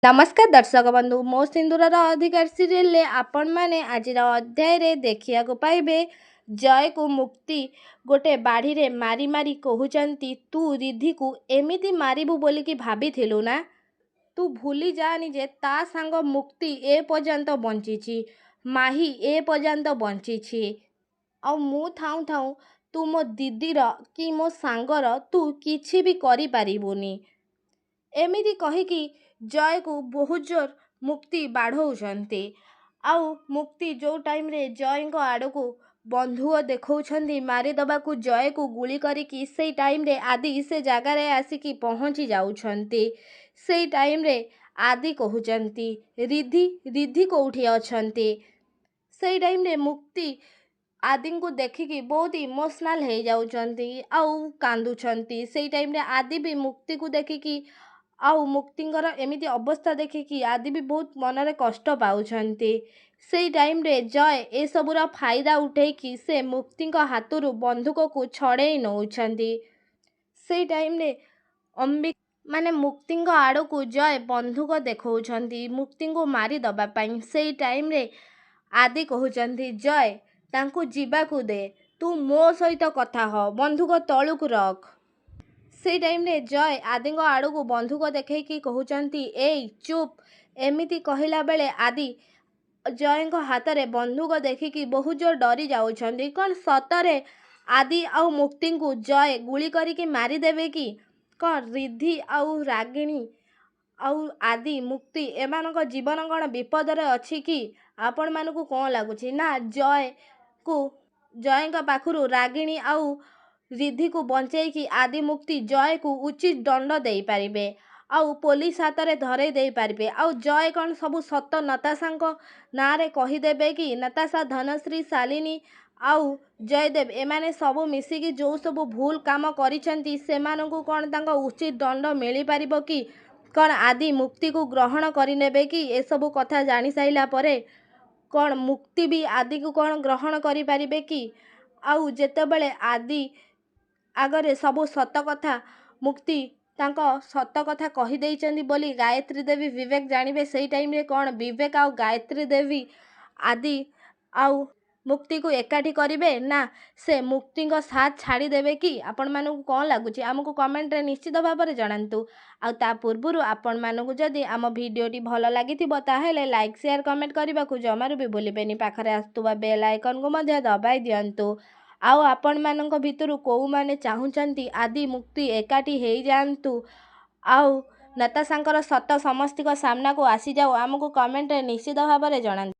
नमस्कार दर्शक बंधु मो सिंदूरर अधिकार सीरियल आपण मैंने आज अध्याय देखा पाइबे जय को मुक्ति गोटे बाढ़ी रे मारी मारी कहते तू रिधि को एमिति मारिबू बोलिकी भाभी ना तू भूली जानी जे ता सांग मुक्ति ए पर्यंत बंची माही ए पर्यंत बंची आ मु थाऊ थाऊ तू मो दीदीर कि मो सांगर तू किछि भी करि पारिबुनी एमिति कहिकी जय को बहुत जोर मुक्ति बाढ़ौंती आउ मुक्ति जो टाइम रे जय आड़ को बंधुक देखा मारिदबा को जय को गुली करिकी से टाइम रे आदि से जगार आसिकी पहुँची जाउछंती से टाइम रे आदि कहते रिधि रिधि कौटी अच्छी से टाइम रे मुक्ति आदि को देखिकी बहुत इमोशनाल हो जाउछंती आउ कांदुछंती से टाइम रे आदि भी मुक्ति को देखिकी आउ मुक्तिंकर एमिति अवस्था देखिकी आदि भी बहुत मनरे कष्ट पाउछंती से टाइम रे जय ए सबुर फायदा उठेकी से मुक्तिंक हाथरू बंधुक को छड़े नौछंती से टाइम रे अंबिक माने मुक्तिंक आड़ को जय बंधुक देखौछंती मुक्ति को मारी दबा पाई से टाइम रे आदि कहउछंती जय तांको जीवाकू दे तू मो सहित कथा हो बंधुक तलुक रख से टाइम रे जय आदि आड़ को बंधुक देखी कहते ए चुप एमिति कहला बेले आदि जय हाथ में बंधुक देखिकी बहुत जोर डरी जाउछंती कौन सतरे आदि आउ मुक्ति को जय गुली करिकी मारिदेवे कि कौन रिधि आउ रागिणी आउ आदि मुक्ति एमानक जीवन कौन विपदरे अछि कि आपण मानकू कौन लगुच ना जय को जय पाखु रागिणी आउ रिधि को बंचेकी आदि मुक्ति जय को उचित दंड दे पारिबे आउ पुलिस हाथ में धरे दे पारिबे आउ जय कौन सबू सत नताशा ना रे कहीदेवे कि नताशा धनश्री शालिनी आउ जयदेव एमाने सबू मिसिकी जो सबू भूल काम करिसेंती सेमानकू कौन तांका उचित दंड मिल पारिबो कि कौन आदि मुक्ति को ग्रहण करिनेबे कि ए सबू कथा जानी साइला परे कौन मुक्ति भी आदि को कौन ग्रहण करि पारिबे कि आउ जेतेबेले आदि आगरे सबू सत कथा मुक्ति तांको सत कथा कही देइचंदी बोली गायत्री देवी विवेक जानिबे सेई टाइम रे कौन विवेक आउ गायत्री देवी आदि आउ मुक्ति को एकाठी करिवे ना से मुक्ति को साथ छाड़ी देवे कि आपण मानकू कौन लगुच आमको कमेंट रे निश्चित भाव में जणांतु आ ता पूर्वरु आपण मानकू जदि आम भिडियोटी भल लागिथिबो ताहेले लाइक शेयर कमेंट करने को जमारू भी भूलिबेनी पाखरे आसुवा बेल आइकन को मध्य दबाई दियंतु आउ आपण मानक भितरु कोउ माने चाहुचंती आदि मुक्ति एकाठी हेई जांतु आउ नताशांकर सत समस्तिक सामना को आसी जाऊ आमको कमेंट रे निश्चित भाव में जणांतु।